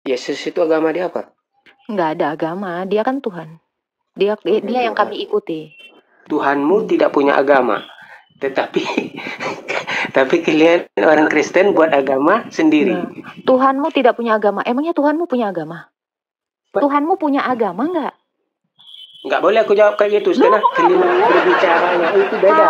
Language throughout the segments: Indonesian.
Yesus itu agama dia apa? Nggak ada agama, dia kan Tuhan. Dia yang kami ikuti. Tuhanmu tidak punya agama, tetapi tapi kalian orang Kristen buat agama sendiri. Nah, Tuhanmu tidak punya agama. Emangnya Tuhanmu punya agama? Tuhanmu punya agama nggak? Nggak boleh aku jawab kayak gitu, karena kalimat berbicaranya itu beda.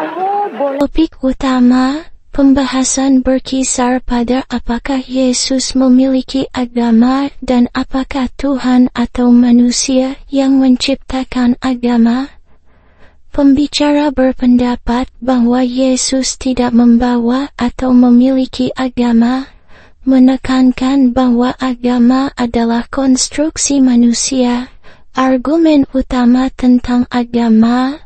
Topik utama, pembahasan berkisar pada apakah Yesus memiliki agama dan apakah Tuhan atau manusia yang menciptakan agama. Pembicara berpendapat bahwa Yesus tidak membawa atau memiliki agama, menekankan bahwa agama adalah konstruksi manusia. Argumen utama tentang agama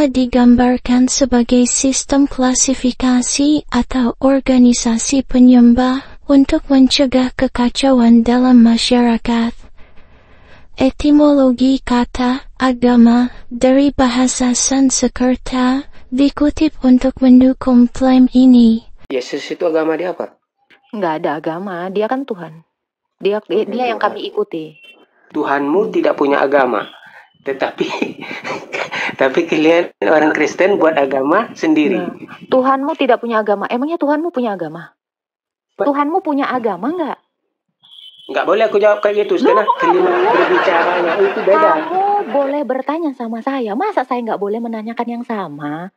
digambarkan sebagai sistem klasifikasi atau organisasi penyembah untuk mencegah kekacauan dalam masyarakat. Etimologi kata agama dari bahasa Sanskerta dikutip untuk mendukung klaim ini. Yesus itu agama dia apa? Nggak ada agama, dia kan Tuhan. Dia yang kami ikuti. Tuhanmu tidak punya agama, tetapi tapi kalian orang Kristen buat agama sendiri. Nah, Tuhanmu tidak punya agama. Emangnya Tuhanmu punya agama? Tuhanmu punya agama nggak? Nggak boleh aku jawab kayak gitu, karena kalimat berbicaranya itu beda. Kamu boleh bertanya sama saya. Masa saya nggak boleh menanyakan yang sama?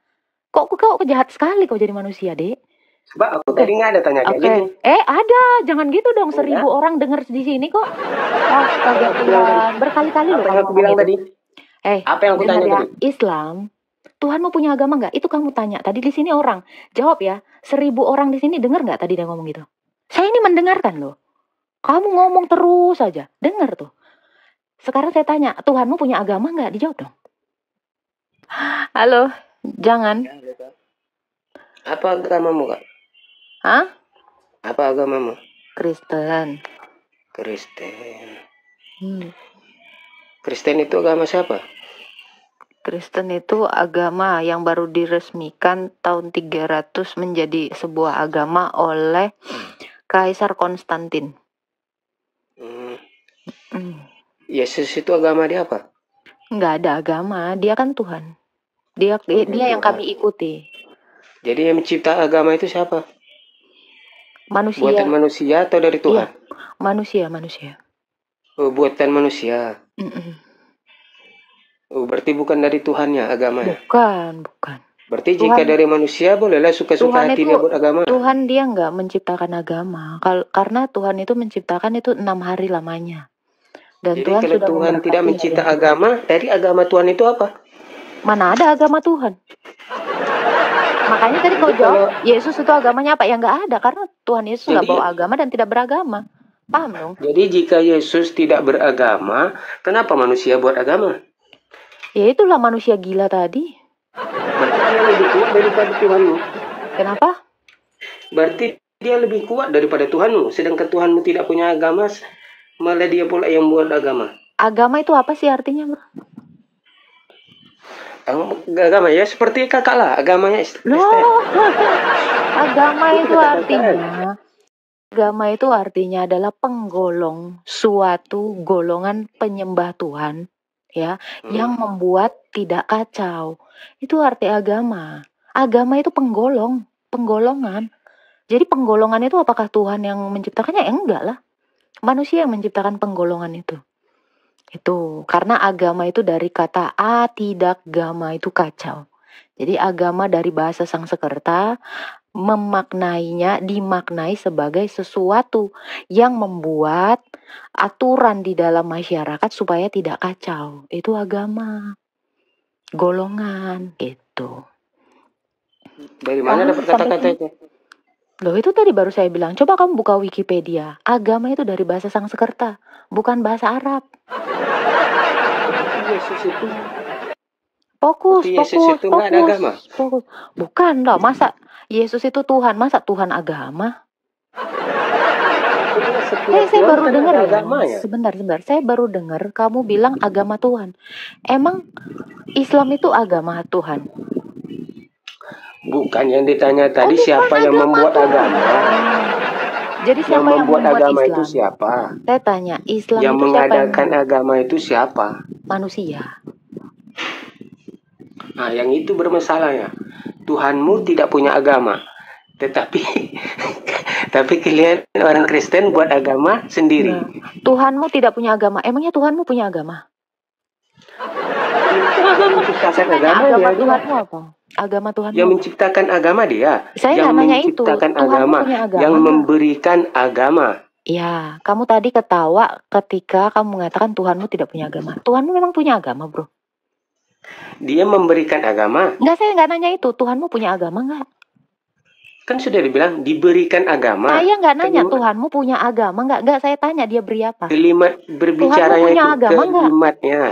Kok jahat sekali kau jadi manusia, Dek? Sebab aku tadi nggak ada tanya kayak gitu. Ada. Jangan gitu dong. 1.000 orang dengar di sini kok. Astaga Tuhan. Berkali-kali loh kamu aku bilang tadi. Apa yang aku tanya ya, tadi? Islam. Tuhanmu punya agama nggak? Itu kamu tanya. Tadi di sini orang. Jawab ya. 1.000 orang di sini dengar nggak tadi dia ngomong gitu? Saya ini mendengarkan loh. Kamu ngomong terus saja. Dengar tuh. Sekarang saya tanya. Tuhanmu punya agama nggak? Dijawab dong. Halo. Jangan. Apa agamamu, Kak? Hah? Apa agamamu? Kristen. Kristen itu agama siapa? Kristen itu agama yang baru diresmikan tahun 300 menjadi sebuah agama oleh Kaisar Konstantin. Yesus itu agama dia apa? Nggak ada agama, dia kan Tuhan. Dia yang kami ikuti. Jadi yang mencipta agama itu siapa? Manusia. Buatan manusia atau dari Tuhan? Iya, manusia. Oh, buatan manusia. Oh, berarti bukan dari Tuhannya agamanya? Bukan. Berarti Tuhan, jika dari manusia bolehlah suka-suka hati dia buat agama? Tuhan dia nggak menciptakan agama. Karena Tuhan itu menciptakan itu 6 hari lamanya. Dan jadi Tuhan kalau sudah Tuhan tidak mencipta agama, dari agama Tuhan itu apa? Mana ada agama Tuhan? Makanya tadi kau jawab, Yesus itu agamanya apa? Ya nggak ada, karena Tuhan Yesus nggak bawa agama dan tidak beragama. Paham dong? Jadi jika Yesus tidak beragama, kenapa manusia buat agama? Ya itulah manusia gila tadi. Berarti dia lebih kuat daripada Tuhanmu. Kenapa? Berarti dia lebih kuat daripada Tuhanmu, sedangkan Tuhanmu tidak punya agama, malah dia pula yang buat agama. Agama itu apa sih artinya, bro? Agama ya seperti kakak lah, agamanya Kristen. Agama itu artinya adalah penggolong suatu golongan penyembah Tuhan, ya, yang membuat tidak kacau. Itu arti agama. Agama itu penggolongan. Jadi penggolongan itu apakah Tuhan yang menciptakannya? Enggak lah. Manusia yang menciptakan penggolongan itu. Itu karena agama itu dari kata tidak gama, itu kacau. Jadi agama dari bahasa Sanskerta dimaknai sebagai sesuatu yang membuat aturan di dalam masyarakat supaya tidak kacau. Itu agama. Golongan gitu. Dari mana dapat kata-kata itu? Loh, itu tadi baru saya bilang. Coba kamu buka Wikipedia. Agama itu dari bahasa Sanskerta, bukan bahasa Arab. Yesus itu. Fokus. Nggak ada agama. Fokus. Bukan loh, masa Yesus itu Tuhan, masa Tuhan agama? Saya baru dengar ya. Sebentar. Saya baru dengar kamu bilang agama Tuhan. Emang Islam itu agama Tuhan? Bukan yang ditanya tadi siapa yang membuat agama. Jadi Yang siapa yang membuat membuat agama itu Islam? siapa? Saya tanya, Islam Yang itu siapa yang mengadakan membuat? agama itu siapa? Manusia. Nah, yang itu bermasalahnya. Tuhanmu tidak punya agama, tetapi tapi kalian orang Kristen buat agama sendiri. Nah, Tuhanmu tidak punya agama. Emangnya Tuhanmu punya agama? Yang menciptakan Saya nanya agama agama dia. Tuhanmu apa? Agama Tuhanmu Yang apa? menciptakan agama dia. Saya Yang nggak nanya itu. menciptakan Tuhanmu agama, punya agama yang nggak? memberikan agama. Ya, kamu tadi ketawa ketika kamu mengatakan Tuhanmu tidak punya agama. Tuhanmu memang punya agama, bro. Dia memberikan agama. Enggak, saya nggak nanya itu. Tuhanmu punya agama nggak? Kan sudah dibilang diberikan agama. Saya nggak nanya Tuhanmu punya agama nggak. Nggak, saya tanya dia beri apa. Kalimat berbicaranya punya itu agama nggak? kalimatnya.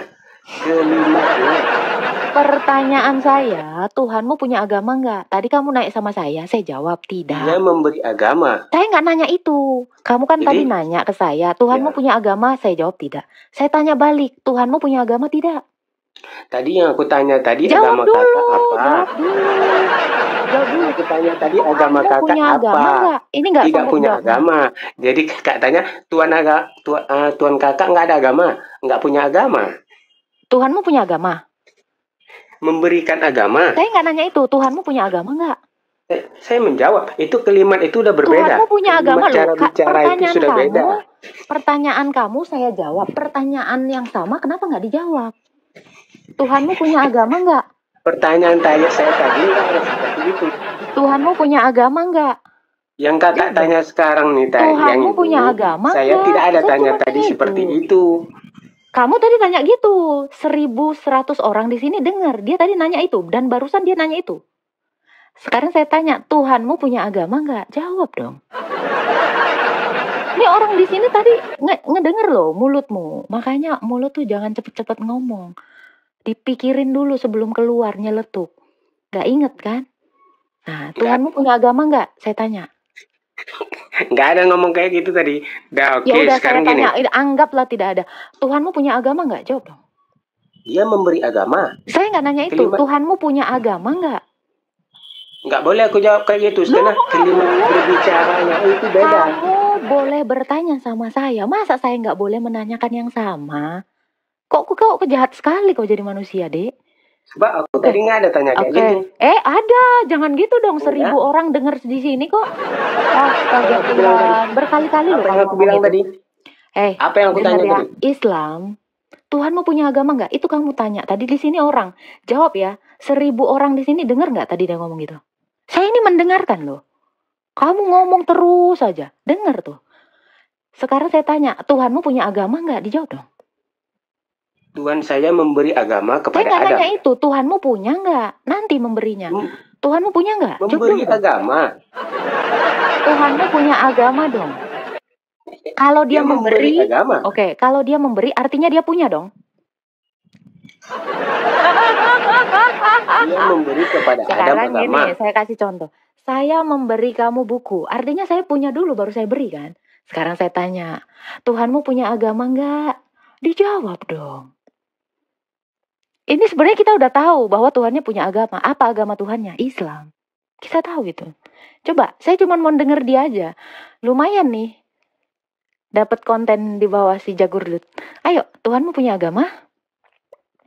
Pertanyaan saya, Tuhanmu punya agama nggak? Tadi kamu naik sama saya jawab tidak. Dia memberi agama. Saya nggak nanya itu. Kamu kan Jadi, tadi nanya ke saya, Tuhanmu ya. punya agama? Saya jawab tidak. Saya tanya balik, Tuhanmu punya agama tidak? Tadi yang aku tanya tadi Jawab agama dulu, kakak apa? Jawab dulu. Aku tanya tadi agama Anda kakak punya agama apa? nggak? Ini nggak Tidak sanggup punya jawab. agama. Jadi kakak tanya tuan kakak nggak ada agama, nggak punya agama. Tuhanmu punya agama? Memberikan agama. Saya nggak nanya itu. Tuhanmu punya agama nggak? Saya menjawab. Itu kalimat itu udah berbeda. Tuhanmu punya agama loh. Cara bicara itu sudah beda. Pertanyaan kamu saya jawab. Pertanyaan yang sama kenapa nggak dijawab? Tuhanmu punya agama nggak? Pertanyaan tanya saya tadi nggak ada seperti itu. Tuhanmu punya agama nggak? Yang kakak tanya sekarang nih tadi. Tuhanmu punya agama saya nggak? tidak ada Saya tanya cuma tadi tanya seperti itu. itu. Kamu tadi tanya gitu. 1.100 orang di sini dengar. Dia tadi nanya itu. Dan barusan dia nanya itu. Sekarang saya tanya, Tuhanmu punya agama nggak? Jawab dong. Ini orang di sini tadi ngedenger loh mulutmu. Makanya mulut tuh jangan cepet-cepet ngomong. Dipikirin dulu sebelum keluar nyeletuk. Gak inget kan? Nah, Tuhanmu punya agama nggak? Saya tanya. Nggak ada ngomong kayak gitu tadi. Udah, oke, Ya udah saya sekarang gini. tanya, anggaplah tidak ada. Tuhanmu punya agama nggak? Jawab dong. Dia memberi agama. Saya nggak nanya itu. Tuhanmu punya agama nggak? Nggak boleh aku jawab kayak gitu. Karena kalimat berbicaranya itu beda. Kamu boleh bertanya sama saya. Masa saya nggak boleh menanyakan yang sama? Kok jahat sekali kau jadi manusia, Dek? Sebab aku tadi nggak ada tanya kayak gitu. Ada. Jangan gitu dong. 1.000 orang dengar di sini kok. Astaga Tuhan. Berkali-kali loh. Apa yang aku bilang tadi? Apa yang aku tanya tadi? Islam. Tuhanmu punya agama nggak? Itu kamu tanya. Tadi di sini orang. Jawab ya. 1.000 orang di sini dengar nggak tadi dia ngomong gitu? Saya ini mendengarkan loh. Kamu ngomong terus saja. Dengar tuh. Sekarang saya tanya. Tuhanmu punya agama nggak? Dijawab dong. Tuhan saya memberi agama kepada Adam. Saya nggak nanya itu. Tuhanmu punya nggak? Nanti memberinya. Tuhanmu punya nggak? Memberi agama. Tuhanmu punya agama dong. Kalau dia memberi agama. Oke, kalau dia memberi artinya dia punya dong. Dia memberi kepada Adam agama. Sekarang gini, saya kasih contoh. Saya memberi kamu buku, artinya saya punya dulu baru saya beri kan. Sekarang saya tanya, Tuhanmu punya agama nggak? Dijawab dong. Ini sebenarnya kita udah tahu bahwa Tuhannya punya agama. Apa agama Tuhannya? Islam. Kita tahu itu. Coba, saya cuma mau denger dia aja. Lumayan nih. Dapat konten di bawah si Jagurdut. Ayo, Tuhanmu punya agama?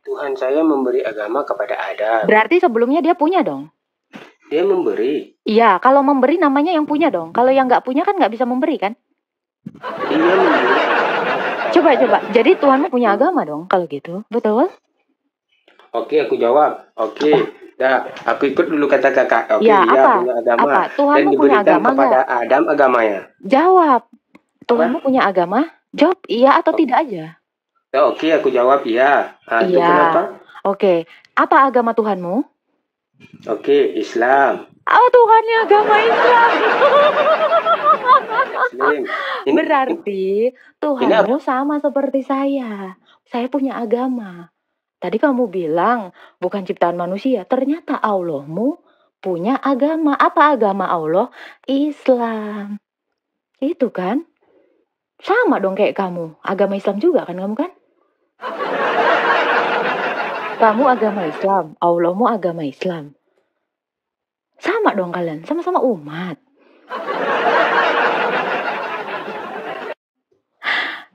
Tuhan saya memberi agama kepada Adam. Berarti sebelumnya dia punya dong? Dia memberi. Iya, kalau memberi namanya yang punya dong. Kalau yang nggak punya kan nggak bisa memberi kan? Dia memberi. Coba. Jadi Tuhanmu punya agama dong kalau gitu. Betul? Oke, aku jawab. Oke. Dah, aku ikut dulu kata kakak. Oke, ya, dia punya agama. Apa? Tuhanmu dan punya diberikan agama kepada nggak? Adam agamanya. Jawab. Tuhanmu punya agama? Jawab iya atau tidak aja. Oke, aku jawab iya. Itu Iya. kenapa? Oke. Apa agama Tuhanmu? Oke, Islam. Oh, Tuhannya agama Islam. Muslim. Berarti Tuhanmu sama seperti saya. Saya punya agama. Tadi kamu bilang bukan ciptaan manusia. Ternyata Allahmu punya agama. Apa agama Allah? Islam. Itu kan? Sama dong kayak kamu. Agama Islam juga kan kamu kan? Kamu agama Islam. Allahmu agama Islam. Sama dong kalian. Sama-sama umat.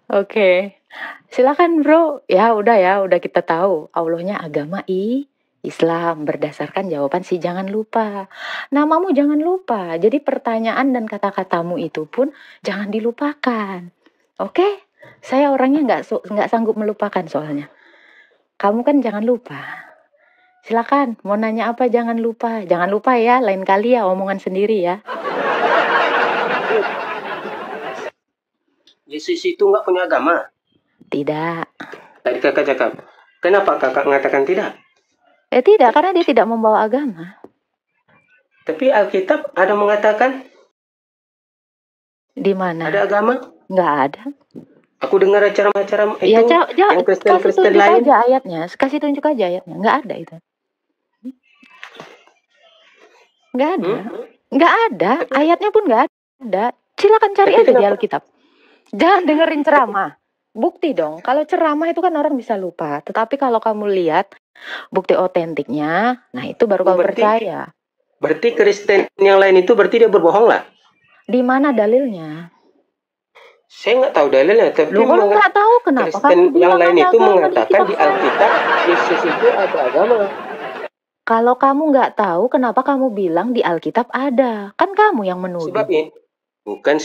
Oke. Silakan bro. Ya udah kita tahu. Allahnya agama Islam berdasarkan jawaban si jangan lupa. Namamu jangan lupa. Jadi pertanyaan dan kata-katamu itu pun jangan dilupakan. Oke? Saya orangnya nggak sanggup melupakan soalnya. Kamu kan jangan lupa. Silakan. Mau nanya apa jangan lupa. Jangan lupa ya. Lain kali ya omongan sendiri ya. Yesus itu nggak punya agama. Tidak. Tadi kakak cakap. Kenapa kakak mengatakan tidak? Tidak, karena dia tidak membawa agama. Tapi Alkitab ada mengatakan Di mana? ada agama. Nggak ada. Aku dengar acara-acara itu Ya, yang Kristen-Kristen kasih tunjuk lain. aja ayatnya. Kasih tunjuk aja ayatnya. Nggak ada itu. Nggak ada. Nggak ada. Ayatnya pun nggak ada. Silakan cari Tapi aja di kenapa? Alkitab. Jangan dengerin ceramah. Bukti dong. Kalau ceramah itu kan orang bisa lupa. Tetapi kalau kamu lihat bukti otentiknya, nah itu baru kamu percaya. Berarti Kristen yang lain itu berarti dia berbohong lah. Di mana dalilnya? Saya nggak tahu dalilnya, tapi Lu kalau nggak tahu kenapa Kristen kamu yang bilang lain ada itu agama mengatakan di kitab saya? Alkitab Yesus itu ada agama. Kalau kamu nggak tahu kenapa kamu bilang di Alkitab ada? Kan kamu yang menuduh. Sebab ini bukan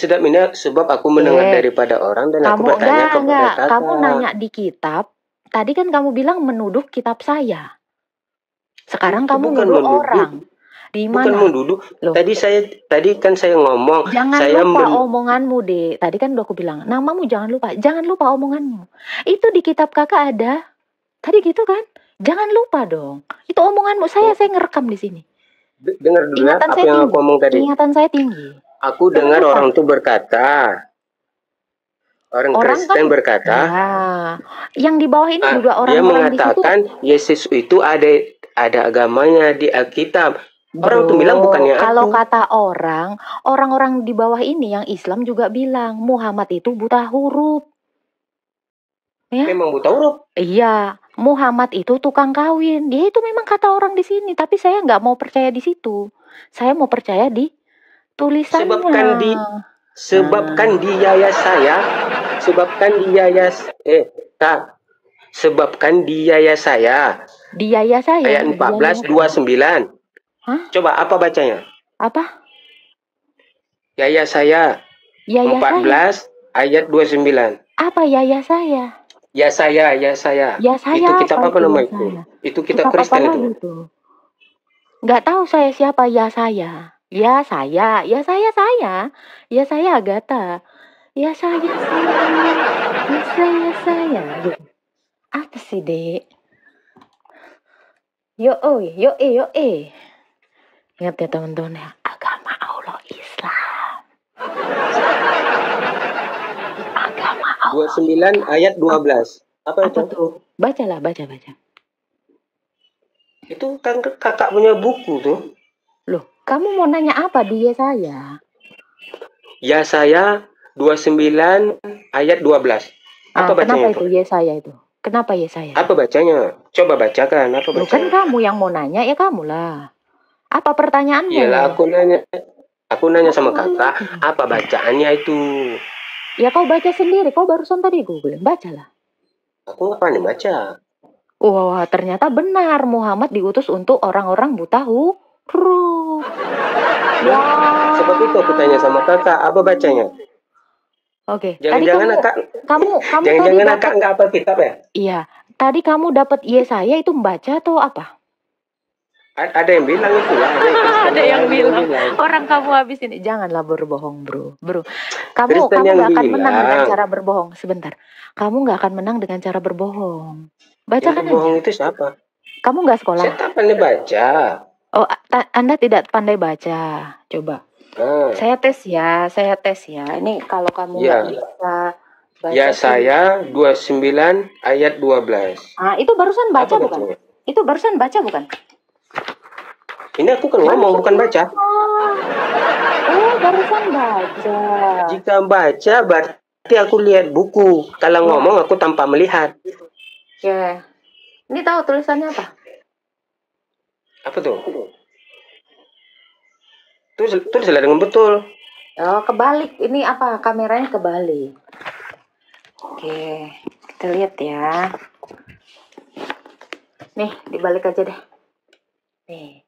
sebab aku mendengar daripada orang dan aku bertanya kepada kakak. Kamu nanya di kitab. Tadi kan kamu bilang menuduh kitab saya. Sekarang kamu Bukan menuduh menuduh. orang. Di mana? Bukan menuduh. Loh. Tadi kan saya ngomong. Jangan saya lupa omonganmu, Dek. Tadi kan udah aku bilang, namamu jangan lupa. Jangan lupa omonganmu. Itu di kitab kakak ada. Tadi gitu kan? Jangan lupa dong. Itu omonganmu. Saya ngerekam di sini. Dengar dulu Ingatan apa saya yang tinggi. aku ngomong tadi. Ingatan saya tinggi. Aku dengar orang tuh berkata. Orang Kristen kan, berkata. Ya, yang di bawah ini juga Dia orang-orang di situ. mengatakan Yesus itu ada agamanya di Alkitab. Orang tuh bilang bukannya kalau aku. kata orang-orang di bawah ini yang Islam juga bilang Muhammad itu buta huruf. Ya? Memang buta huruf. Iya, Muhammad itu tukang kawin. Ya itu memang kata orang di sini, tapi saya nggak mau percaya di situ. Saya mau percaya di tulisannya. Sebabkan di yayas saya, Di yayas saya. Ayat 14:29. Hah? Coba apa bacanya? Apa? Yayas saya. 14 ayat 29. Apa yayas saya? Ya saya. Itu kitab apa nama itu? Itu kitab Kristen itu. Nggak tahu saya siapa ya saya. Ya saya Agatha. Ya saya. Apa sih, Dek? Yo. Ingat ya teman-teman ya, agama Allah Islam. Agama Allah. 29 ayat 12. Apa itu? Tuh? Baca. Itu kan kakak punya buku tuh. Loh, kamu mau nanya apa di Yesaya? Yesaya 29 ayat 12. Apa bacanya? Kenapa itu Yesaya itu? Kenapa Yesaya? Apa bacanya? Coba bacakan. Apa bacanya? Bukan kamu yang mau nanya, ya kamulah. Apa pertanyaanmu? Iyalah aku nanya sama kakak, apa bacaannya itu? Ya kau baca sendiri, kau barusan tadi Google, bacalah. Aku nggak pandai baca. Wah, ternyata benar Muhammad diutus untuk orang-orang buta huruf. Wah. Sebab itu aku tanya sama kakak, apa bacanya? Oke. Jangan-jangan kakak nggak apa kitab ya? Iya. Tadi kamu dapat Yesaya itu membaca atau apa? Ada yang bilang itu ya. Ada yang bilang. Orang kamu habis ini. Janganlah berbohong, bro. Kamu nggak akan menang dengan cara berbohong. Sebentar. Kamu nggak akan menang dengan cara berbohong. Bacakan aja. Berbohong itu siapa? Kamu nggak sekolah? Saya tak pandai baca. Oh, Anda tidak pandai baca. Coba. Saya tes ya. Ini kalau kamu nggak bisa baca. Ya saya 29 ayat 12. Itu barusan baca bukan? Itu barusan baca bukan? Ini aku kan ngomong bukan baca. Oh, barusan baca. Jika baca berarti aku lihat buku. Kalau ngomong aku tanpa melihat. Ya. Ini tahu tulisannya apa? Apa tuh? Tulislah dengan betul. Oh, kebalik. Ini apa? Kameranya kebalik. Oke, kita lihat ya. Nih, dibalik aja deh. Nih.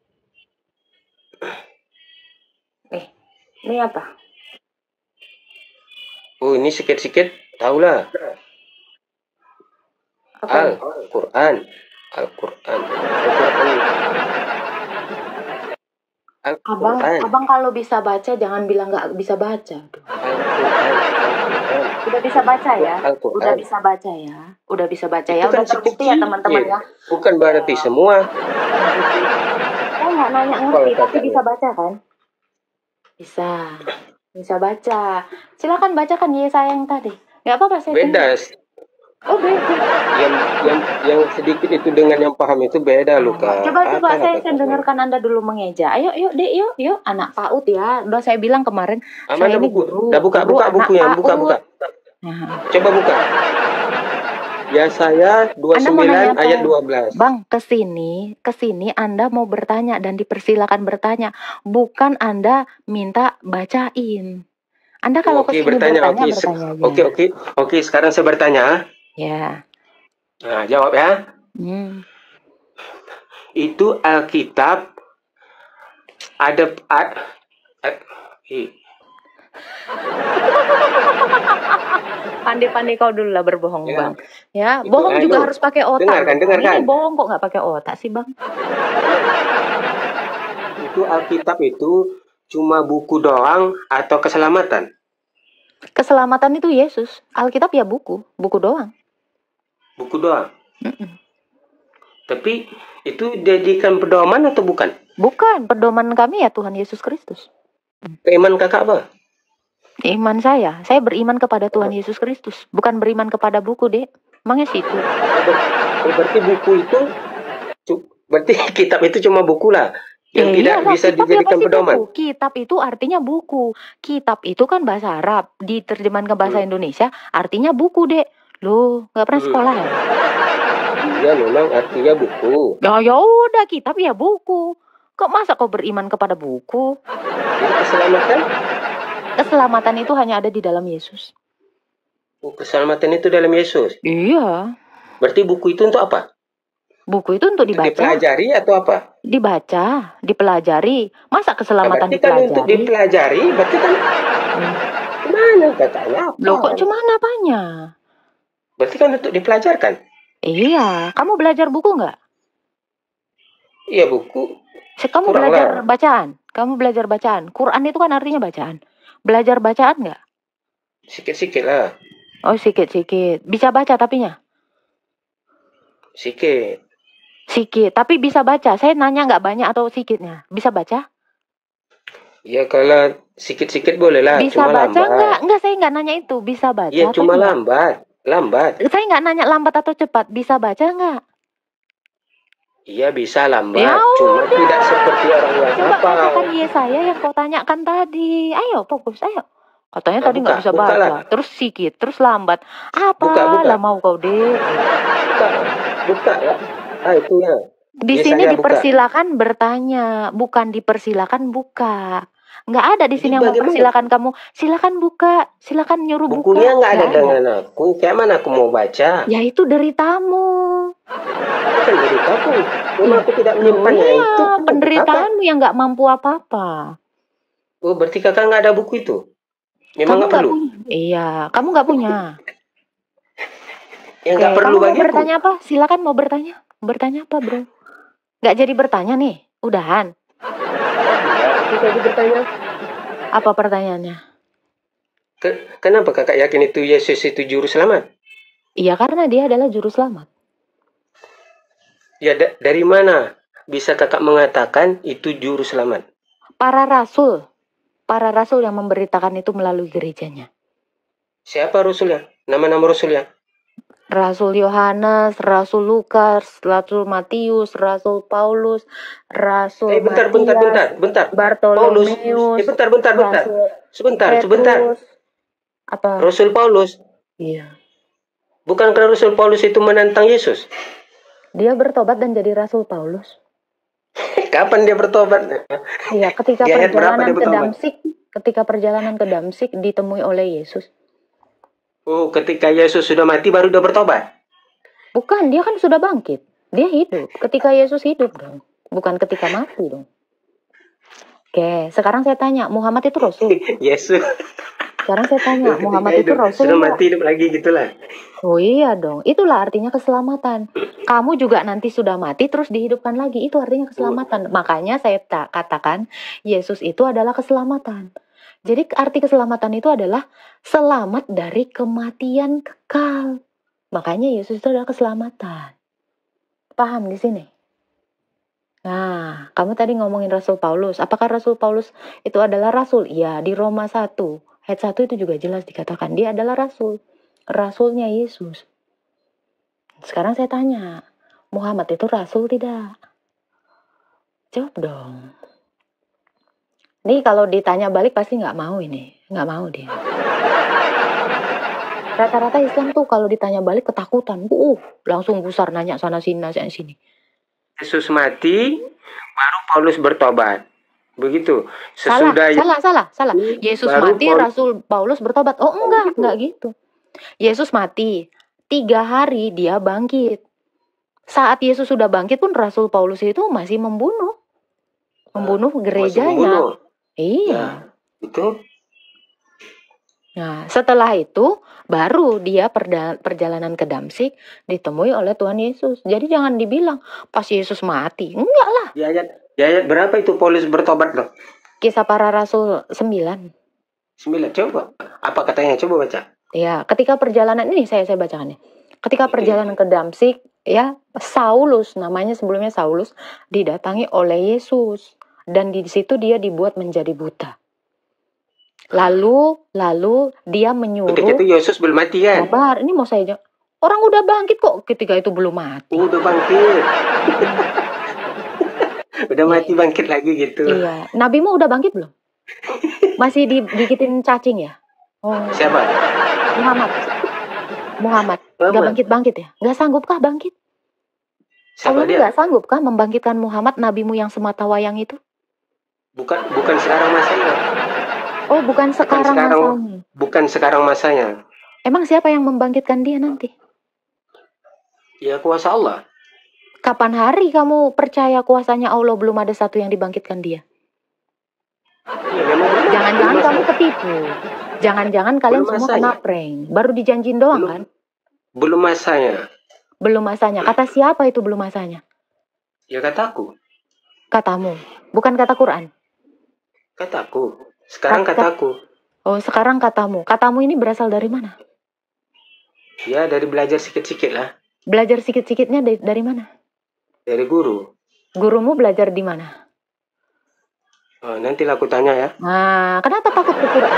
Nih, ini apa? Oh, ini sikit-sikit tahulah. Apa ini? Al-Quran. Al-Quran. Abang, Al-Quran. abang kalau bisa baca jangan bilang nggak bisa baca. Al-Quran. Udah bisa baca ya? Al-Quran. Udah bisa baca ya? Udah bisa baca ya? Itu kan Udah terbukti ya teman-teman ya? Bukan berarti semua. Saya nggak nanya ngerti, tapi bisa baca kan? Bisa. Bisa baca. Silakan bacakan Yesaya yang tadi. Nggak apa-apa saya Beda. Oh beda. Yang sedikit itu dengan yang paham itu beda loh, Kak. Coba saya akan dengarkan Anda dulu mengeja. Ayo Dek, yuk anak PAUD ya. Udah saya bilang kemarin saya ini guru. Udah buka bukunya, buka. Nah. Coba buka. Ya saya 29 ayat 12. Bang, kesini Anda mau bertanya dan dipersilakan bertanya. Bukan Anda minta bacain. Anda kalau kesini bertanya aja. Oke, sekarang saya bertanya. Ya. Nah, jawab ya. Itu Alkitab ada Pandai-pandai kau dulu lah berbohong, ya. Bang. Ya, bohong juga harus pakai otak. Dengarkan. Ini bohong kok nggak pakai otak sih, Bang? Itu Alkitab itu cuma buku doang atau keselamatan? Keselamatan itu Yesus. Alkitab ya buku doang. Buku doang. Tapi itu jadikan pedoman atau bukan? Bukan, pedoman kami ya Tuhan Yesus Kristus. Iman kakak apa? Iman saya beriman kepada Tuhan Yesus Kristus, bukan beriman kepada buku, Dek. Emangnya situ. Berarti buku itu, berarti kitab itu cuma buku lah, yang tidak bisa dijadikan pedoman. Buku. Kitab itu artinya buku. Kitab itu kan bahasa Arab, diterjemahkan ke bahasa Indonesia, artinya buku, Dek. Loh, nggak pernah sekolah ya? Ya memang artinya buku. Ya udah, kitab ya buku. Kok masa kau beriman kepada buku? Keselamatan? Keselamatan itu hanya ada di dalam Yesus. Oh, keselamatan itu dalam Yesus? Iya. Berarti buku itu untuk apa? Buku itu untuk dibaca. Dipelajari atau apa? Dibaca, dipelajari. Masa keselamatan berarti dipelajari? Kan untuk dipelajari, berarti kan gimana katanya? Loh kok cuma apanya? Berarti kan untuk dipelajarkan? Iya. Kamu belajar buku nggak? Iya, buku. Kamu belajar bacaan? Kamu belajar bacaan? Quran itu kan artinya bacaan. Belajar bacaan nggak? Sikit-sikit lah. Oh, sikit-sikit. Bisa baca tapinya? Sikit. Tapi bisa baca. Saya nanya nggak banyak atau sikitnya. Bisa baca? Ya kalau sikit-sikit boleh lah. Bisa cuma baca lambat. Enggak, saya nggak nanya itu. Bisa baca? Iya, cuma lambat. Saya nggak nanya lambat atau cepat. Bisa baca nggak? Iya, bisa lambat. Cuma tidak seperti orang yang Coba bacakan Yesaya yang kau tanyakan tadi. Ayo, fokus, ayo. Katanya tadi nggak bisa baca. Lah. Terus sikit, terus lambat. Apa? Lah mau kau, Dek. Buka ya. Itu ya. Di sini dipersilakan bertanya, bukan dipersilakan buka. Nggak ada di sini yang mempersilakan kamu. Silakan buka, silakan nyuruh buka. Bukunya nggak ada dengan aku. Kayak mana aku mau baca? Ya itu deritamu. Bukan deritaku. Memang aku tidak menyimpannya. Itu penderitaanmu yang nggak mampu apa-apa. Oh, berarti kakak nggak ada buku itu? Memang nggak perlu? Iya, kamu nggak punya. Yang nggak perlu bagiku. Mau bertanya apa? Silakan mau bertanya. Bertanya apa, bro? Nggak jadi bertanya nih. Udahan. Jadi bertanya. Apa pertanyaannya? Kenapa kakak yakin itu Yesus itu juru selamat? Iya, karena dia adalah juru selamat. Ya, dari mana bisa kakak mengatakan itu juru selamat? Para rasul yang memberitakan itu melalui gerejanya. Siapa rasulnya? Nama-nama rasulnya? Rasul Yohanes, Rasul Lukas, Rasul Matius, Rasul Paulus, Rasul bentar. Bartolomeus. Bentar. Sebentar. Apa? Rasul Paulus. Iya. Bukankah Rasul Paulus itu menantang Yesus? Dia bertobat dan jadi Rasul Paulus. Kapan dia bertobat? Iya, ketika perjalanan ke Damsik ditemui oleh Yesus. Oh, ketika Yesus sudah mati baru dia bertobat. Bukan, dia kan sudah bangkit. Dia hidup. Ketika Yesus hidup dong. Bukan ketika mati dong. Oke, sekarang saya tanya, Muhammad itu Rasul? Yesus Sekarang saya tanya, ketika Muhammad itu hidup, Rasul sudah nggak? mati hidup lagi gitulah. Oh iya dong, itulah artinya keselamatan. Kamu juga nanti sudah mati terus dihidupkan lagi, itu artinya keselamatan. Makanya saya katakan Yesus itu adalah keselamatan. Jadi arti keselamatan itu adalah selamat dari kematian kekal. Makanya Yesus itu adalah keselamatan. Paham di sini? Nah, kamu tadi ngomongin Rasul Paulus. Apakah Rasul Paulus itu adalah rasul? Iya, di Roma 1 ayat 1 itu juga jelas dikatakan dia adalah rasul. Rasulnya Yesus. Sekarang saya tanya, Muhammad itu rasul tidak? Jawab dong. Nih kalau ditanya balik pasti nggak mau ini. Nggak mau dia. Rata-rata Islam tuh kalau ditanya balik ketakutan. Langsung gusar nanya sana sini. Yesus mati, baru Paulus bertobat. Begitu. Salah. Sesudah Yesus baru mati, Rasul Paulus bertobat. Oh enggak gitu. Yesus mati, 3 hari dia bangkit. Saat Yesus sudah bangkit pun Rasul Paulus itu masih membunuh gerejanya. membunuh. Iya. Ya, itu Nah, setelah itu baru dia perjalanan ke Damsik ditemui oleh Tuhan Yesus. Jadi jangan dibilang pas Yesus mati. Enggak lah. di ayat berapa itu Paulus bertobat loh? Kisah Para Rasul 9. 9. Coba. Apa katanya? Coba baca. Ya, ketika perjalanan ini saya bacakan ya. Ketika perjalanan ke Damsik, ya, Saulus, namanya sebelumnya Saulus, didatangi oleh Yesus dan di situ dia dibuat menjadi buta. Lalu dia menyuruh. Ketika itu Yesus belum mati kan? Sabar, ini mau saya orang udah bangkit kok ketika itu belum mati. Udah bangkit. Udah mati bangkit lagi gitu. Iya, nabimu udah bangkit belum? Masih digigitin cacing ya? Oh. Siapa? Muhammad. Gak bangkit ya? Gak sanggupkah bangkit? Siapa dia? Gak sanggupkah membangkitkan Muhammad, nabimu yang semata wayang itu? Bukan sekarang masanya. Oh, bukan sekarang masanya. Bukan sekarang masanya. Emang siapa yang membangkitkan dia nanti? Ya kuasa Allah. Kapan hari kamu percaya kuasanya Allah belum ada satu yang dibangkitkan dia? Ya, memang jangan-jangan kamu ketipu. Jangan-jangan kalian belum semua masanya. kena prank. Baru dijanjin doang kan? Belum masanya. Belum masanya. Kata siapa itu belum masanya? Ya kataku. Katamu. Bukan kata Quran. Kataku. Sekarang kataku. Oh, sekarang katamu. Katamu ini berasal dari mana? Ya, dari belajar sikit-sikit lah. Belajar sikit-sikitnya dari mana? Dari guru. Gurumu belajar di mana? Oh, nantilah aku tanya ya. Nah, kenapa takut ke Quran?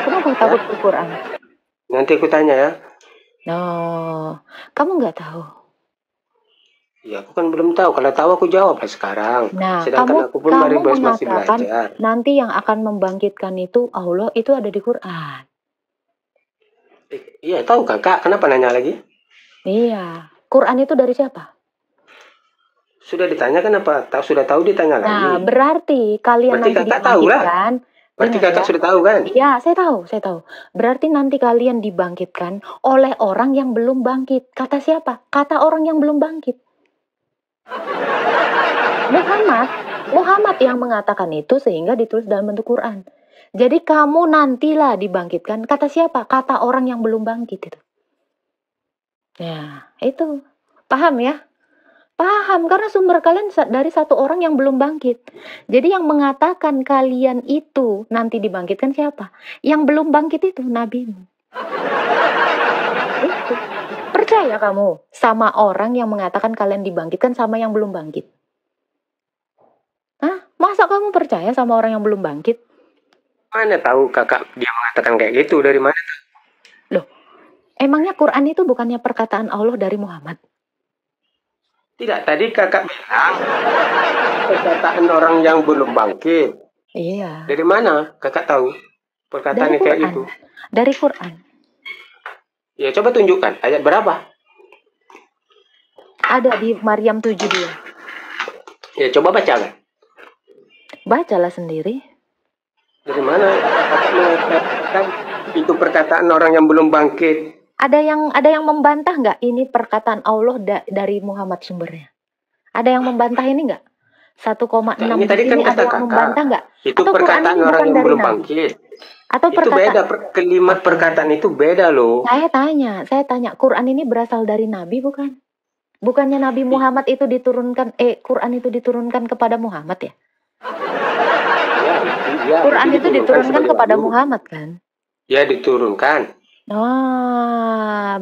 Kenapa takut ke Quran? Nanti aku tanya ya. No, kamu nggak tahu. Ya, aku kan belum tahu. Kalau tahu aku jawab lah sekarang. Nah, sedangkan aku pun kamu masih mengatakan belajar. nanti yang akan membangkitkan itu Allah, itu ada di Quran. Iya, tahu kakak. Kenapa nanya lagi? Iya, Quran itu dari siapa? Sudah ditanya kenapa? Sudah tahu ditanya lagi. Nah, berarti kalian berarti nanti kakak tahu lah. Berarti kakak sudah tahu kan? Ya, saya tahu. Berarti nanti kalian dibangkitkan oleh orang yang belum bangkit. Kata siapa? Kata orang yang belum bangkit. Muhammad yang mengatakan itu sehingga ditulis dalam bentuk Quran. Jadi kamu nantilah dibangkitkan. Kata siapa? Kata orang yang belum bangkit itu. Ya, itu. Paham ya? Paham, karena sumber kalian dari satu orang yang belum bangkit. Jadi yang mengatakan kalian itu nanti dibangkitkan siapa? Yang belum bangkit itu nabimu. Itu. Percaya kamu sama orang yang mengatakan kalian dibangkitkan sama yang belum bangkit? Hah? Masa kamu percaya sama orang yang belum bangkit? Mana tahu kakak dia mengatakan kayak gitu, dari mana? Loh, emangnya Quran itu bukannya perkataan Allah dari Muhammad? Tidak, tadi kakak bilang perkataan orang yang belum bangkit. Iya. Dari mana kakak tahu perkataannya kayak gitu? Dari Quran. Ya, coba tunjukkan ayat berapa? Ada di Maryam 7:2. Ya, coba bacakan. Bacalah sendiri. Dari mana kakak mengatakan Itu perkataan orang yang belum bangkit. Ada yang membantah nggak ini perkataan Allah dari Muhammad sumbernya? Ada yang membantah ini nggak? 1,6 Ini di tadi kan sini ada kata yang kakak. membantah nggak? Itu Atau Quran perkataan ini orang bukan yang dari belum Nabi? bangkit. Atau Itu perkataan beda. Kalimat perkataan itu beda loh. saya tanya, Quran ini berasal dari Nabi bukan? Bukannya Nabi Muhammad itu diturunkan, Quran itu diturunkan kepada Muhammad ya? Ya, Quran itu diturunkan sebagai kepada wahyu. Muhammad kan? Ya, diturunkan.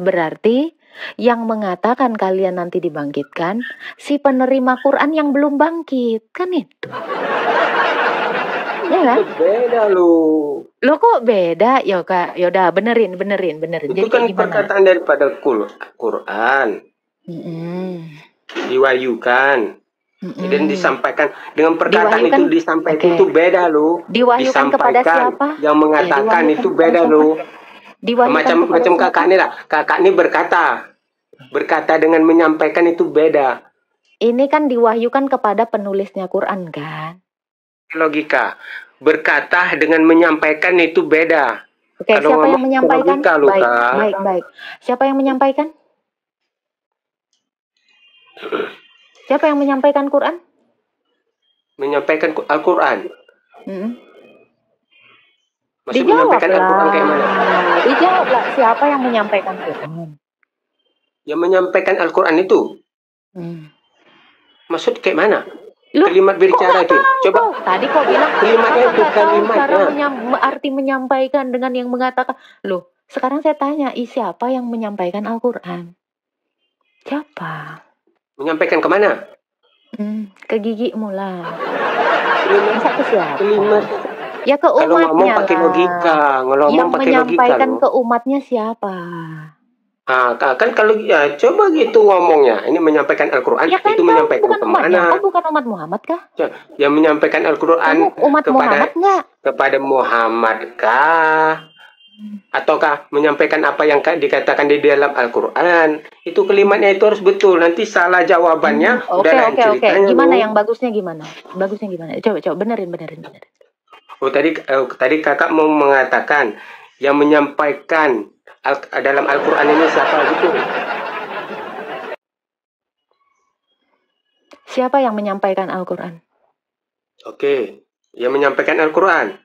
Berarti yang mengatakan kalian nanti dibangkitkan si penerima Quran yang belum bangkit, kan itu? Ya kan? Itu beda loh. Lo kok beda? Yaudah benerin. Itu Jadi kan kayak gimana? perkataan daripada Quran. Diwahyukan. Dan disampaikan dengan perkataan Diwahyukan, itu disampaikan oke. itu beda loh. Diwahyukan kepada siapa? Yang mengatakan Ya, itu diwahyukan beda kepada loh. Diwahyukan Macam kepada siapa? kakak ini lah. Kakak ini berkata dengan menyampaikan itu beda. Ini kan diwahyukan kepada penulisnya Quran kan? Logika. Berkata dengan menyampaikan itu beda. Oke, Kalau siapa yang ngomong menyampaikan? logika, loh, Kak. Baik. Siapa yang menyampaikan? Siapa yang menyampaikan Quran? Menyampaikan Al-Quran. Maksud Dijawab menyampaikan Al-Quran kayak mana? Dijawab lah, siapa yang menyampaikan Quran? Yang menyampaikan Al-Quran itu? Maksud kayak mana? Loh, kalimat berbicara itu. Coba. Tadi kok bilang kalimatnya itu cara arti menyampaikan dengan yang mengatakan. Loh, sekarang saya tanya, siapa yang menyampaikan Al-Quran? Siapa? Menyampaikan kemana? Ke gigimu lah. Masa ke siapa? Kalimat. Ya ke umatnya. Kalau ngomong pakai logika, yang menyampaikan ke umatnya siapa? Kan kalau ya coba gitu ngomongnya. Ini menyampaikan Al-Quran, ya kan, itu menyampaikan kemana? Bukan umat Muhammad kah? Yang menyampaikan Al-Quran kepada Muhammad kah? Ataukah menyampaikan apa yang dikatakan di dalam Al-Quran? Itu kalimatnya itu harus betul. Nanti salah jawabannya. Oke. Gimana yang bagusnya gimana? Coba benerin. Tadi kakak mau mengatakan yang menyampaikan dalam Al-Quran ini siapa gitu? Siapa yang menyampaikan Al-Quran? Oke, yang menyampaikan Al-Quran.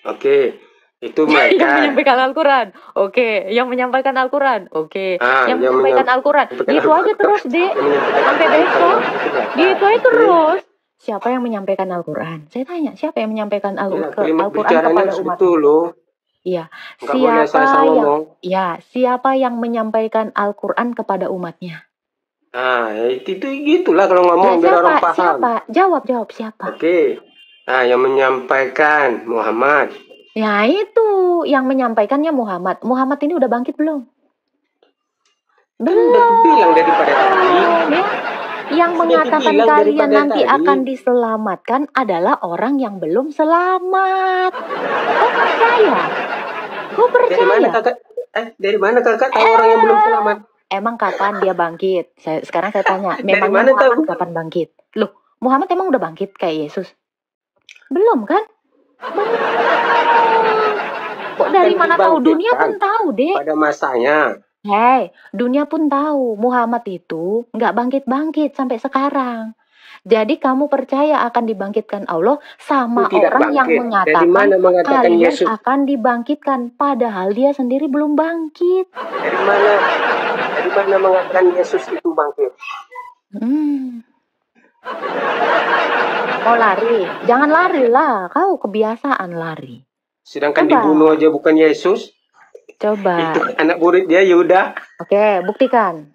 Oke, itu mereka. Yang menyampaikan Al-Quran. Oke, yang menyampaikan Al-Quran. Oke, yang menyampaikan Al-Quran. Gitu aja terus, Dek. Sampai besok. Gitu aja terus. Siapa yang menyampaikan Al-Quran? Saya tanya, siapa yang menyampaikan Al-Quran kepada umat? Iya. Siapa yang menyampaikan Al-Quran kepada umatnya? Itu gitulah kalau ngomong biar orang paham. Siapa? Jawab siapa? Oke. Yang menyampaikan Muhammad. Ya itu, yang menyampaikannya Muhammad. Muhammad ini udah bangkit belum? Belum. Udah bilang daripada tadi. Yang mengatakan kalian nanti akan diselamatkan adalah orang yang belum selamat. Kok percaya? Dari mana kakak tahu orang yang belum selamat? Emang kapan dia bangkit? Sekarang saya tanya, memang Muhammad kapan bangkit? Loh, Muhammad emang udah bangkit kayak Yesus? Belum kan? Kok dari mana tahu? Dunia pun tahu, Dek. Pada masanya. Hei, dunia pun tahu Muhammad itu nggak bangkit-bangkit sampai sekarang. Jadi kamu percaya akan dibangkitkan Allah sama orang yang mengatakan kalian Yesus akan dibangkitkan, padahal dia sendiri belum bangkit. Dari mana mengatakan Yesus itu bangkit? Mau lari? Jangan lari lah, kau kebiasaan lari. Sedangkan dibunuh aja bukan Yesus. Coba. Itu anak murid dia Yuda. Oke, buktikan.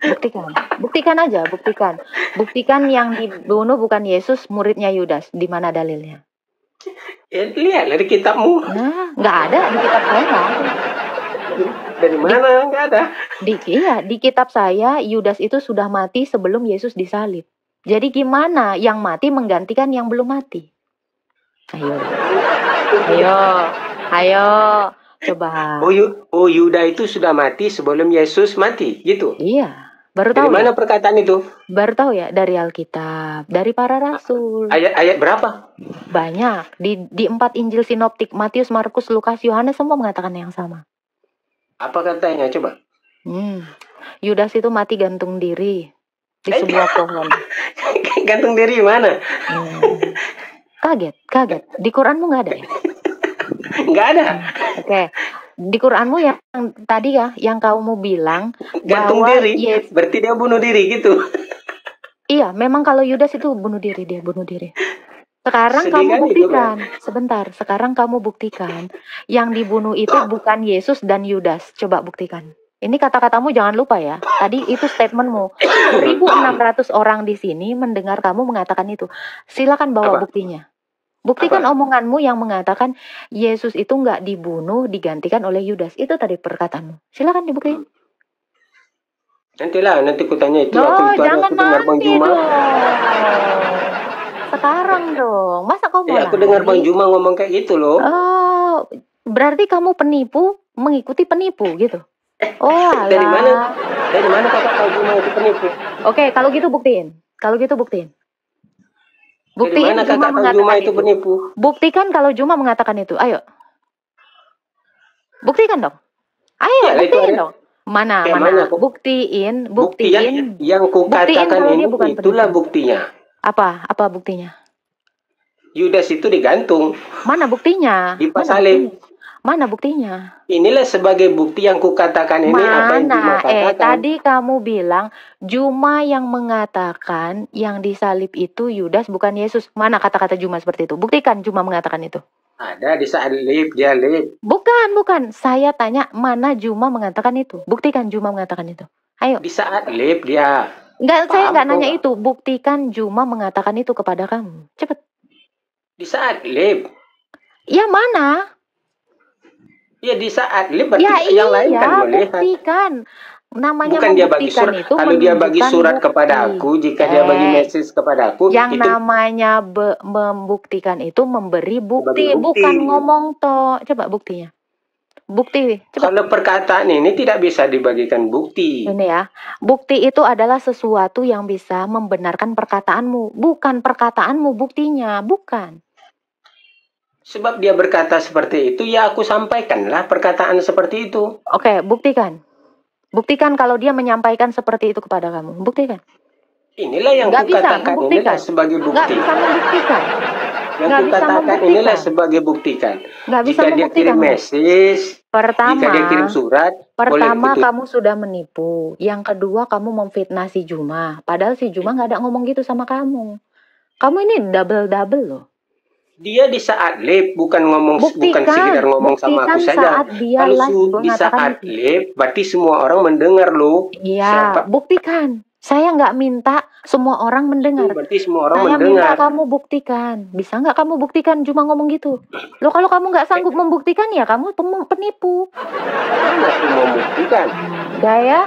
Buktikan yang dibunuh bukan Yesus, muridnya Yudas. Di mana dalilnya? Ya, lihat dari kitabmu. Nah, nggak ada di kitab saya. Dari mana nggak ada? Di kitab saya Yudas itu sudah mati sebelum Yesus disalib. Jadi gimana yang mati menggantikan yang belum mati? Ayo. Coba. Yuda itu sudah mati sebelum Yesus mati, gitu? Iya. Baru Dari tahu mana ya? perkataan itu? Baru tahu ya? Dari Alkitab, dari para rasul. Ayat-ayat berapa? Banyak. Di 4 Injil sinoptik, Matius, Markus, Lukas, Yohanes semua mengatakan yang sama. Apa katanya? Coba. Yudas itu mati gantung diri di sebuah pohon. Gantung diri mana? Kaget. Di Quranmu nggak ada ya? Nggak ada. Oke. Di Quranmu yang tadi ya, yang kamu bilang Gantung bahwa diri, berarti dia bunuh diri gitu. Iya, memang kalau Yudas itu bunuh diri, dia bunuh diri. Sekarang Sedih kamu kan itu, buktikan, sebentar. Sekarang kamu buktikan yang dibunuh itu bukan Yesus dan Yudas. Coba buktikan. Ini kata-katamu jangan lupa ya. Tadi itu statementmu. 1.600 orang di sini mendengar kamu mengatakan itu. Silakan bawa buktinya. Buktikan omonganmu yang mengatakan Yesus itu nggak dibunuh, digantikan oleh Yudas. Itu tadi perkataanmu. Silakan dibuktiin. Nanti kutanya itu. Aku jangan dengar Bang nanti Juma. dong. Sekarang dong. Masa kau mau aku dengar Bang Juma ngomong kayak gitu loh. Oh, berarti kamu penipu, mengikuti penipu gitu. Dari mana? Dari mana kakak tahu Juma itu penipu? Oke, kalau gitu buktiin. Buktiin Dari mana Juma kakak tahu mengatakan Juma itu penipu? Buktikan kalau Juma mengatakan itu. Ayo. Buktikan dong. Ayo, Ya, buktiin dong. Mana? Buktiin. Bukti yang kukatakan ini itulah buktinya. Apa buktinya? Yudas itu digantung. Mana buktinya? Dipasalin. Mana buktinya? Inilah sebagai bukti yang kukatakan ini. Apa yang Juma katakan. Tadi kamu bilang Juma yang mengatakan yang disalib itu Yudas bukan Yesus. Mana kata-kata Juma seperti itu? Buktikan Juma mengatakan itu. Ada di saat dia lip. Bukan. Saya tanya mana Juma mengatakan itu. Buktikan Juma mengatakan itu. Ayo. Di saat lip dia. Saya nggak nanya itu. Buktikan Juma mengatakan itu kepada kamu. Cepet. Di saat lip. Ya mana? Ya di saat lip berarti yang lain kan melihat. Buktikan. Namanya bukan dia bagi surat. Itu kalau dia bagi surat kepada aku, jika dia bagi message kepada aku, yang itu, namanya membuktikan itu memberi bukti, bukan ngomong toh. Coba buktinya. Bukti. Coba. Kalau perkataan ini tidak bisa dibagikan bukti. Ini ya. Bukti itu adalah sesuatu yang bisa membenarkan perkataanmu, bukan perkataanmu buktinya, bukan. Sebab dia berkata seperti itu, ya aku sampaikanlah perkataan seperti itu. Oke, buktikan. Buktikan kalau dia menyampaikan seperti itu kepada kamu. Buktikan. Inilah yang kukatakan, inilah sebagai bukti. Nggak bisa membuktikan. Yang kukatakan inilah sebagai buktikan. Jika dia kirim message, jika dia kirim surat, pertama kamu sudah menipu. Yang kedua kamu memfitnah si Juma. Padahal si Juma nggak ada ngomong gitu sama kamu. Kamu ini double loh. Dia di saat live bukan sekedar ngomong sama aku saja. Kalau di saat live berarti semua orang mendengar loh. Iya, buktikan. Saya nggak minta semua orang mendengar. Berarti semua orang saya mendengar. Minta kamu buktikan. Bisa nggak kamu buktikan cuma ngomong gitu? Loh kalau kamu nggak sanggup membuktikan ya kamu penipu. Aku membuktikan. Gaya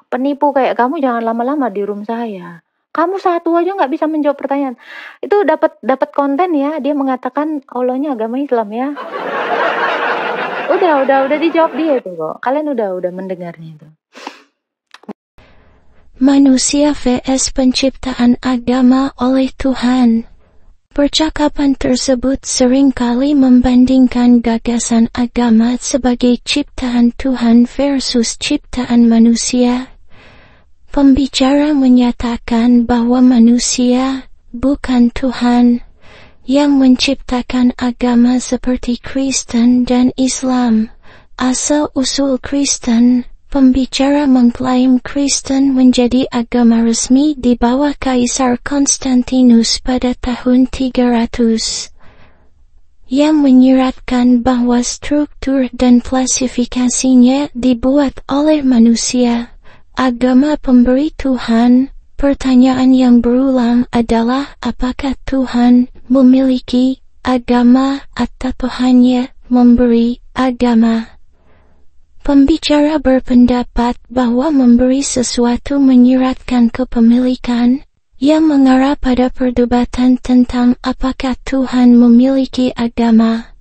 penipu kayak kamu jangan lama-lama di room saya. Kamu satu aja nggak bisa menjawab pertanyaan. Itu dapat konten ya. Dia mengatakan Allahnya agama Islam ya. Udah dijawab dia itu kok. Kalian udah mendengarnya itu. Manusia vs penciptaan agama oleh Tuhan. Percakapan tersebut seringkali membandingkan gagasan agama sebagai ciptaan Tuhan versus ciptaan manusia. Pembicara menyatakan bahwa manusia, bukan Tuhan, yang menciptakan agama seperti Kristen dan Islam. Asal-usul Kristen, pembicara mengklaim Kristen menjadi agama resmi di bawah Kaisar Konstantinus pada tahun 300. Yang menyiratkan bahwa struktur dan klasifikasinya dibuat oleh manusia. Agama pemberi Tuhan. Pertanyaan yang berulang adalah apakah Tuhan memiliki agama atau Tuhannya memberi agama. Pembicara berpendapat bahwa memberi sesuatu menyiratkan kepemilikan, yang mengarah pada perdebatan tentang apakah Tuhan memiliki agama.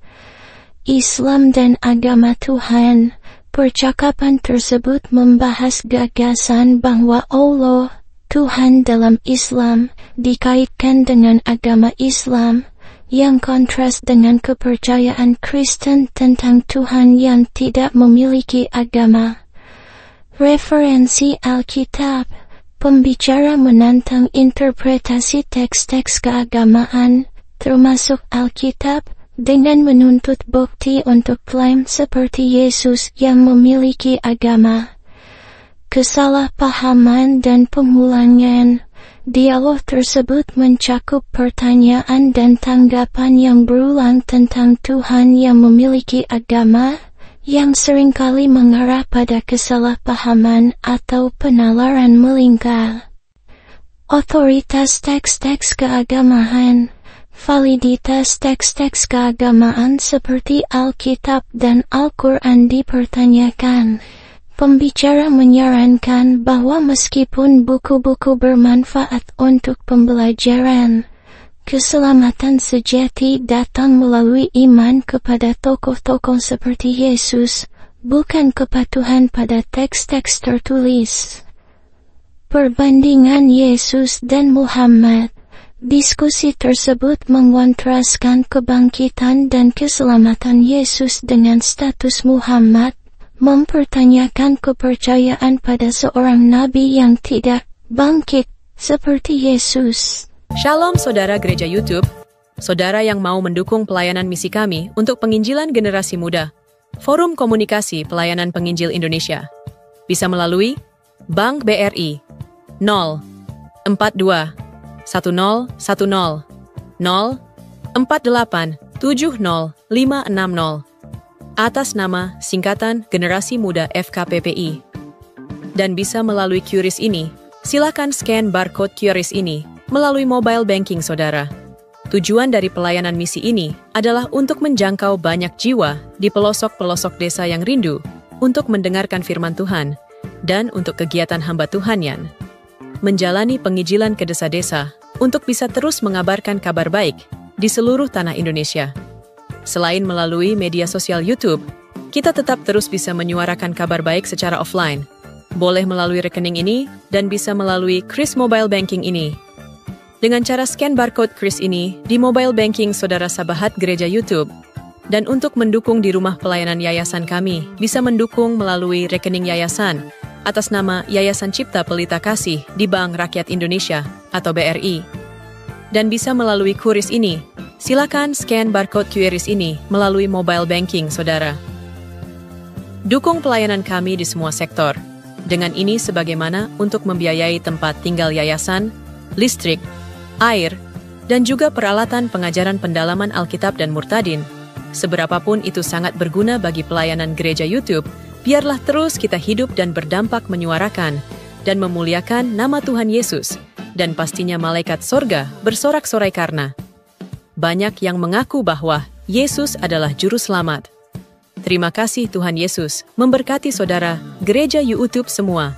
Islam dan agama Tuhan. Percakapan tersebut membahas gagasan bahwa Allah, Tuhan dalam Islam, dikaitkan dengan agama Islam, yang kontras dengan kepercayaan Kristen tentang Tuhan yang tidak memiliki agama. Referensi Alkitab. Pembicara menantang interpretasi teks-teks keagamaan, termasuk Alkitab, dengan menuntut bukti untuk klaim seperti Yesus yang memiliki agama. Kesalahpahaman dan pengulangan. Dialog tersebut mencakup pertanyaan dan tanggapan yang berulang tentang Tuhan yang memiliki agama, yang seringkali mengarah pada kesalahpahaman atau penalaran melingkar. Otoritas teks-teks keagamaan. Validitas teks-teks keagamaan seperti Alkitab dan Al-Quran dipertanyakan. Pembicara menyarankan bahwa meskipun buku-buku bermanfaat untuk pembelajaran, keselamatan sejati datang melalui iman kepada tokoh-tokoh seperti Yesus, bukan kepatuhan pada teks-teks tertulis. Perbandingan Yesus dan Muhammad. Diskusi tersebut mengontraskan kebangkitan dan keselamatan Yesus dengan status Muhammad, mempertanyakan kepercayaan pada seorang nabi yang tidak bangkit seperti Yesus. Shalom saudara gereja YouTube, saudara yang mau mendukung pelayanan misi kami untuk penginjilan generasi muda, Forum Komunikasi Pelayanan Penginjil Indonesia, bisa melalui Bank BRI 042 1010 048 70 560 atas nama singkatan Generasi Muda FKPPI. Dan bisa melalui QRIS ini, silakan scan barcode QRIS ini melalui mobile banking saudara. Tujuan dari pelayanan misi ini adalah untuk menjangkau banyak jiwa di pelosok-pelosok desa yang rindu untuk mendengarkan firman Tuhan dan untuk kegiatan hamba Tuhanian menjalani penginjilan ke desa-desa untuk bisa terus mengabarkan kabar baik di seluruh tanah Indonesia. Selain melalui media sosial YouTube, kita tetap terus bisa menyuarakan kabar baik secara offline. Boleh melalui rekening ini dan bisa melalui QRIS Mobile Banking ini. Dengan cara scan barcode QRIS ini di mobile banking saudara sahabat gereja YouTube. Dan untuk mendukung di rumah pelayanan yayasan kami, bisa mendukung melalui rekening yayasan atas nama Yayasan Cipta Pelita Kasih di Bank Rakyat Indonesia atau BRI. Dan bisa melalui QRIS ini, silakan scan barcode QRIS ini melalui mobile banking saudara. Dukung pelayanan kami di semua sektor. Dengan ini sebagaimana untuk membiayai tempat tinggal yayasan, listrik, air, dan juga peralatan pengajaran pendalaman Alkitab dan Murtadin. Seberapapun itu sangat berguna bagi pelayanan gereja YouTube, biarlah terus kita hidup dan berdampak menyuarakan dan memuliakan nama Tuhan Yesus, dan pastinya malaikat sorga bersorak-sorai karena banyak yang mengaku bahwa Yesus adalah Juru Selamat. Terima kasih Tuhan Yesus, memberkati saudara, gereja YouTube semua.